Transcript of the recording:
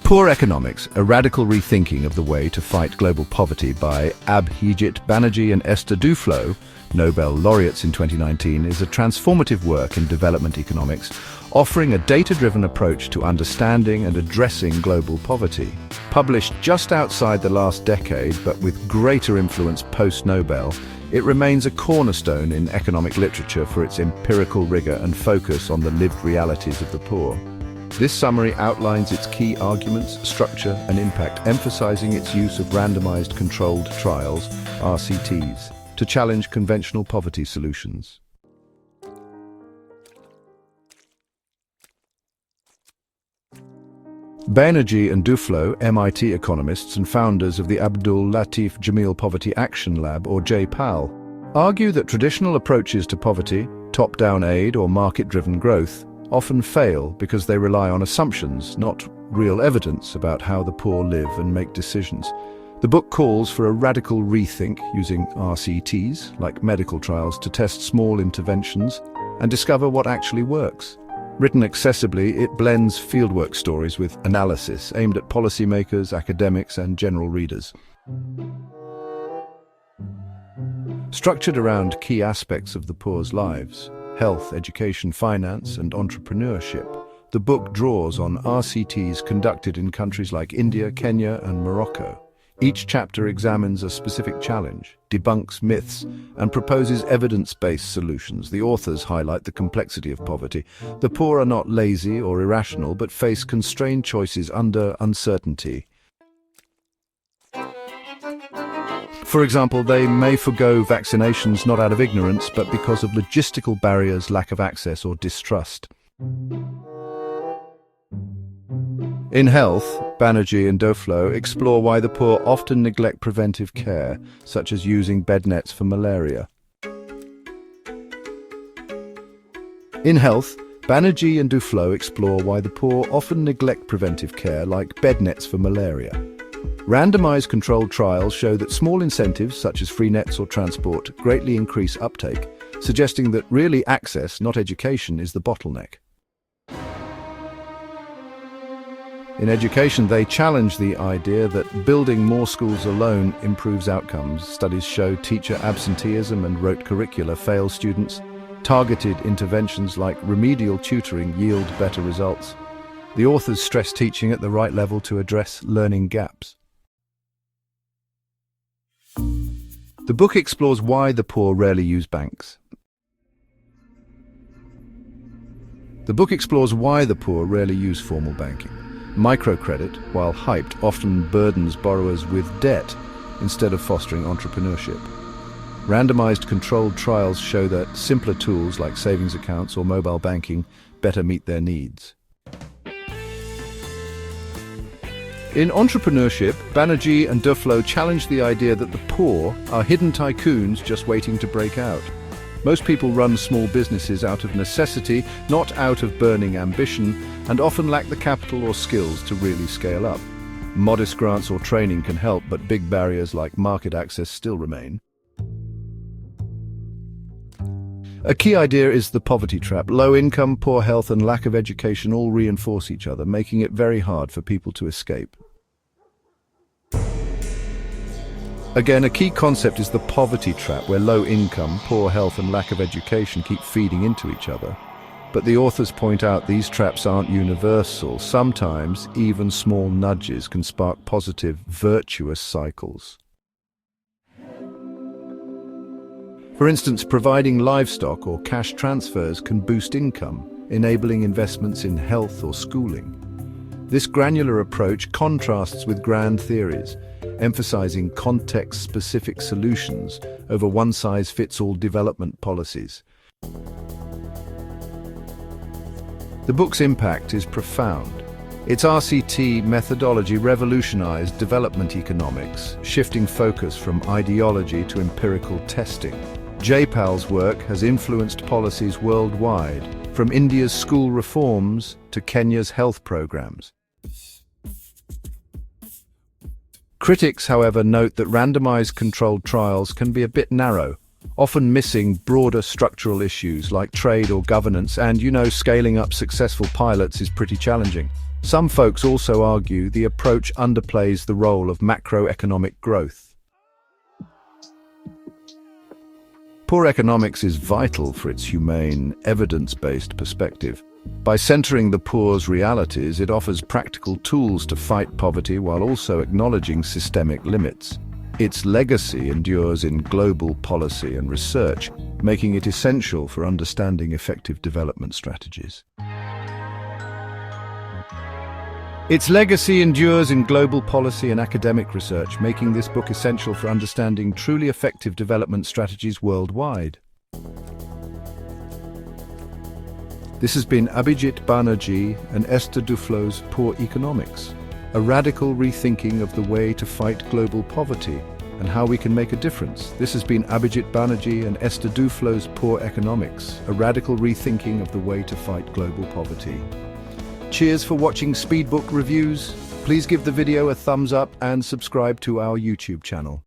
Poor Economics, a radical rethinking of the way to fight global poverty by Abhijit Banerjee and Esther Duflo, Nobel laureates in 2019, is a transformative work in development economics, offering a data-driven approach to understanding and addressing global poverty. Published just outside the last decade, but with greater influence post-Nobel, it remains a cornerstone in economic literature for its empirical rigor and focus on the lived realities of the poor. This summary outlines its key arguments, structure, and impact, emphasizing its use of randomized controlled trials, RCTs, to challenge conventional poverty solutions. Banerjee and Duflo, MIT economists and founders of the Abdul Latif Jameel Poverty Action Lab, or JPAL, argue that traditional approaches to poverty, top-down aid or market-driven growth, often fail because they rely on assumptions, not real evidence about how the poor live and make decisions. The book calls for a radical rethink using RCTs, like medical trials, to test small interventions and discover what actually works. Written accessibly, it blends fieldwork stories with analysis aimed at policymakers, academics, and general readers. Structured around key aspects of the poor's lives, health, education, finance, and entrepreneurship, the book draws on RCTs conducted in countries like India, Kenya, and Morocco. Each chapter examines a specific challenge, debunks myths, and proposes evidence-based solutions. The authors highlight the complexity of poverty. The poor are not lazy or irrational, but face constrained choices under uncertainty. For example, they may forgo vaccinations not out of ignorance, but because of logistical barriers, lack of access, or distrust. In health, Banerjee and Duflo explore why the poor often neglect preventive care, such as using bed nets for malaria. In health, Banerjee and Duflo explore why the poor often neglect preventive care, like bed nets for malaria. Randomized controlled trials show that small incentives, such as free nets or transport, greatly increase uptake, suggesting that really access, not education, is the bottleneck. In education, they challenge the idea that building more schools alone improves outcomes. Studies show teacher absenteeism and rote curricula fail students. Targeted interventions like remedial tutoring yield better results. The authors stress teaching at the right level to address learning gaps. The book explores why the poor rarely use banks. The book explores why the poor rarely use formal banking. Microcredit, while hyped, often burdens borrowers with debt instead of fostering entrepreneurship. Randomized controlled trials show that simpler tools like savings accounts or mobile banking better meet their needs. In entrepreneurship, Banerjee and Duflo challenge the idea that the poor are hidden tycoons just waiting to break out. Most people run small businesses out of necessity, not out of burning ambition, and often lack the capital or skills to really scale up. Modest grants or training can help, but big barriers like market access still remain. A key idea is the poverty trap. Low income, poor health, and lack of education all reinforce each other, making it very hard for people to escape. Again, a key concept is the poverty trap, where low income, poor health, and lack of education keep feeding into each other. But the authors point out these traps aren't universal. Sometimes, even small nudges can spark positive, virtuous cycles. For instance, providing livestock or cash transfers can boost income, enabling investments in health or schooling. This granular approach contrasts with grand theories, emphasizing context-specific solutions over one-size-fits-all development policies. The book's impact is profound. Its RCT methodology revolutionized development economics, shifting focus from ideology to empirical testing. JPAL's work has influenced policies worldwide, from India's school reforms to Kenya's health programs. Critics, however, note that randomized controlled trials can be a bit narrow, often missing broader structural issues like trade or governance, and scaling up successful pilots is pretty challenging. Some folks also argue the approach underplays the role of macroeconomic growth. Poor economics is vital for its humane, evidence-based perspective. By centering the poor's realities, it offers practical tools to fight poverty while also acknowledging systemic limits. Its legacy endures in global policy and research, making it essential for understanding effective development strategies. Its legacy endures in global policy and academic research, making this book essential for understanding truly effective development strategies worldwide. This has been Abhijit Banerjee and Esther Duflo's Poor Economics, a radical rethinking of the way to fight global poverty and how we can make a difference. This has been Abhijit Banerjee and Esther Duflo's Poor Economics, a radical rethinking of the way to fight global poverty. Cheers for watching Speedbook Reviews. Please give the video a thumbs up and subscribe to our YouTube channel.